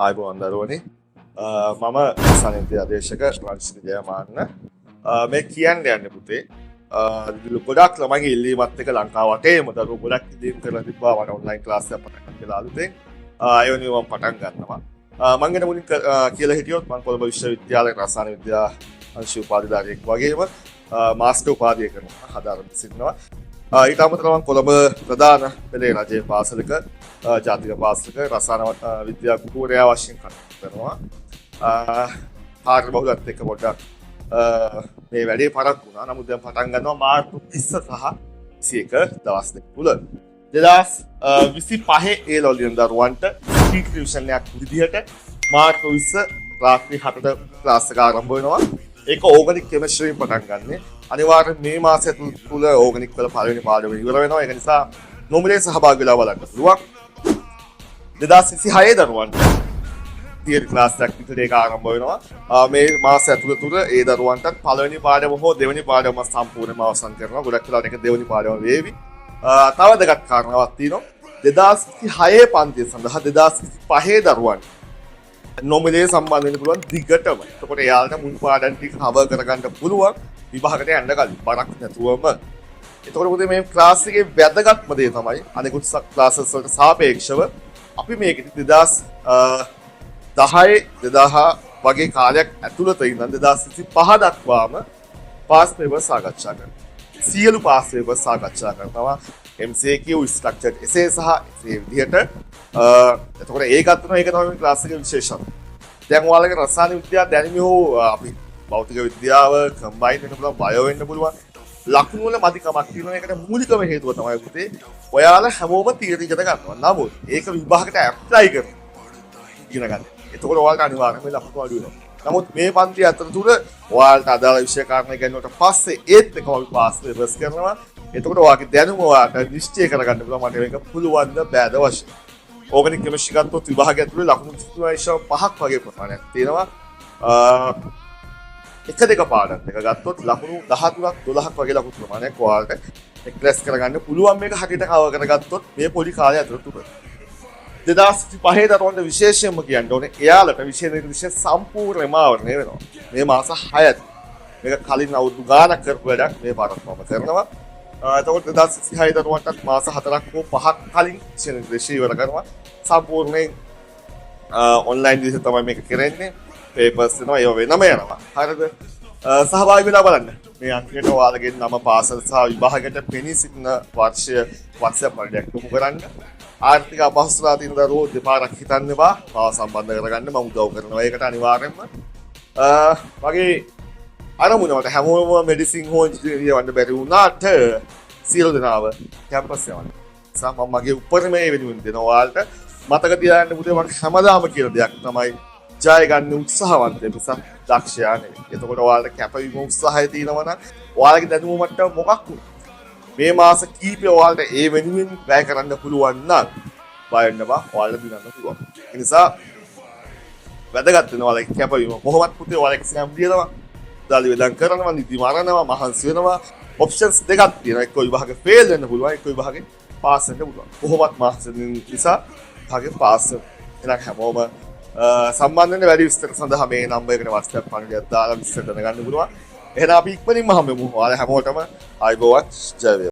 ආයුබෝවන් දරුවනේ. මම සනින්ති අධේශක රංශිත ජයමාන්න. මේ කියන්න යන්නේ පුතේ. ගොඩක් ළමයිගේ ඉල්ලීමත් එක්ක ලංකාව වටේම දරුවෝ ගොඩක් ඉල්ලීම් කරලා තිබ්බා මම ඔන්ලයින් ක්ලාස් එකක් පටන් ගන්න කියලා අලුතෙන්. ඒ වෙනුවෙන් මම පටන් ගන්නවා. මම ගැන මුලින් කියලා හිටියොත් මම කොළඹ විශ්වවිද්‍යාලයේ රසායන විද්‍යා අංශ උපාධිධාරියෙක් වගේම මාස්ටර් උපාධිය කරනවා හදාරන්න සිටිනවා. ඊට අමතරව මම කොළඹ ප්‍රධාන පෙළේ රජයේ පාසලක ජාතික පාසලක රසායන විද්‍යා ගුරුවරයා වශයෙන් කටයුතු කරනවා. කාර්යබහුලත් එක්ක පොඩ්ඩක් මේ වැඩේ පරක් වුණා. නමුත් දැන් පටන් ගන්නවා මාර්තු 30 සහ 21 දවස් දෙක තුල. 2025 ඒ ලොලියන් දරුවන්ට ස්පීඩ් ටියුෂන් එකක් විදිහට මාර්තු 20 රාත්‍රී 7ට ක්ලාස් එක ආරම්භ වෙනවා. ඒක ඕගනික් කෙමිස්ට්‍රියෙන් පටන් ගන්න. අනිවාර්යෙන් මේ මාසය තුල ඕගනික් වල පළවෙනි පාඩම ඉවර වෙනවා. ඒක නිසා නොමිලේ සහභාගී වෙලා බලන්න පුළුවන්. 2026 දරුවන්ට තියරි ක්ලාස් එකක් විතර ඒක ආරම්භ වෙනවා. මේ මාසය තුල ඒ දරුවන්ටත් පළවෙනි පාඩම හෝ දෙවෙනි පාඩම සම්පූර්ණයෙන්ම අවසන් කරනවා. ගොඩක් වෙලාවට ඒක දෙවෙනි පාඩම වේවි. තව දෙකක් කාරණාවක් තියෙනවා. 2026 පන්තිය සඳහා 2025 දරුවන්ට නොමිලේ සම්බන්ධ වෙන්න පුළුවන් දිගටම. එතකොට එයාලට මුල් පාඩම් ටික කවර් කරගන්න පුළුවන් විභාගයට යන්න කලින් බරක් නැතුවම. එතකොට මොකද මේ ක්ලාස් එකේ වැදගත්ම දේ තමයි අනිකුත් ක්ලාසස් වලට සාපේක්ෂව අපි මේක 2010 වගේ කාලයක් ඇතුළත ඉඳන් 2025 දක්වාම පාස් පේපර් සාකච්ඡා කරනවා. සියලු පාස් පේපර් සාකච්ඡා කරනවා. MCQ ස්ට්‍රක්චර්ඩ් එසේ සහ ඒ විදිහට එතකොට ඒකත් වෙනවා. ඒක තමයි ක්ලාස් එකේ විශේෂම. දැන් ඔයාලගේ රසායන විද්‍යාව දැනුම හෝ අපි භෞතික විද්‍යාව කම්බයින් වෙන්න පුළුවන්, බයෝ වෙන්න පුළුවන්. ලකුණු වල මදිකමක් තියෙනවා. ඒකට මූලිකම හේතුව තමයි පුතේ ඔයාලා හැමෝම තියරි ඉගෙන ගන්නවා. නමුත් ඒක විභාගයට ඇප්ලයි කරනවා. ඉගෙන ගන්න. එතකොට ඔයාලට අනිවාර්යයෙන්ම ලකුණු අඩු වෙනවා. නමුත් මේ පන්ති අතරතුර ඔයාලට අදාළ විෂය කාරණා ඉගෙනුවට පස්සේ ඒත් එකම අපි පාස් පේපර්ස් කරනවා. එතකොට ඔයාගේ දැනුම ඔයාලට නිශ්චය කරගන්න පුළුවන් මට මේක පුළුවන්ද බෑද වශයෙන්. ඕගනික් කෙමිස්ට්‍රි ගත්තොත් විභාගය ඇතුලේ ලකුණු 0.5ක් වගේ ප්‍රමාණයක් තියෙනවා. එක දෙක පාඩම් දෙක ගත්තොත් ලකුණු 13ක් 12ක් වගේ ලකුණු ප්‍රමාණයක් ඔයාලට එක්ස්ප්‍රෙස් කරගන්න පුළුවන්. මේක හරියට කවර් කරගත්තොත් මේ පොඩි කාලය ඇතුළත 2025 දරුවන්ට විශේෂයෙන්ම කියන්න ඕනේ එයාලට විශේෂ සම්පූර්ණයෙන්ම ආවරණය වෙනවා. මේ මාස 6ත් මේක කලින් අවුරුදු ගාණක් කරපු වැඩක් මේ පාරක් මම කරනවා. එතකොට 2026 දරුවන්ටත් මාස 4ක් හෝ 5ක් කලින් විශේෂ ඉවර කරනවා. සම්පූර්ණයෙන් ඔන්ලයින් විදිහට තමයි මේක කරන්නේ. පේපර්ස් වෙනවා ඒව වෙනම යනවා. හරිද? සහභාගී වෙලා බලන්න. මේ අංකයට ඔයාලගේ නම පාසල සහ විභාගයට පෙනී සිටින වර්ෂය WhatsApp වලට යොමු කරන්න. ආර්ථික අපහසුතාව තියෙන දරුවෝ දෙපාරක් හිතන්න එපා. මාව සම්බන්ධ කරගන්න මම උදව් කරනවා. ඒකට අනිවාර්යෙන්ම වගේ අරමුණකට හැමෝම මෙඩිසින් හෝ ඉන්ජිනේරිය වන්න බැරි වුණාට සියලු දෙනාව කැම්පස් යවන්න. සම මගේ උපරිමයේ වෙනුවෙන් දෙනවා ඔයාලට. මතක තියාගන්න පුතේ මම හැමදාම කියන දෙයක් තමයි ජය ගන්න උත්සාහවන්ත නිසා දක්ෂයා නෙවෙයි. එතකොට ඔයාලට කැපවීම උත්සාහය තියෙනවා නම් ඔයාලගේ දැනුම මට්ටම මොකක් වුණත් මේ මාස කීපය ඔයාලට ඒ වෙනුවෙන් වැය කරන්න පුළුවන් නම් බය වෙන්න බා ඔයාලට දිනන්න පුළුවන්. ඒ නිසා වැදගත් වෙනවා ඔයාලගේ කැපවීම. කොහොමත් පුතේ ඔයාලගේ එක්සෑම් දිනනවා. දාලි වෙදන් කරනවා, නිදි මරනවා, මහන්සි වෙනවා. ඔප්ෂන්ස් දෙකක් තියෙනවා. එක්ක විභාගේ ෆේල් වෙන්න පුළුවන්, එක්ක විභාගේ පාස් වෙන්න පුළුවන්. කොහොමත් මහන්සි නිසා විභාගේ පාස් වෙනවා. හැමෝම සම්බන්ධ වෙන වැඩි විස්තර සඳහා මේ නම්බර් එකට WhatsApp පණිවිඩයක් දාලා විස්තර දැනගන්න පුළුවන්. එහෙනම් අපි ඉක්මනින්ම හම්බෙමු. ඔයාලා හැමෝටම ආයුබෝවන් ජය වේවා.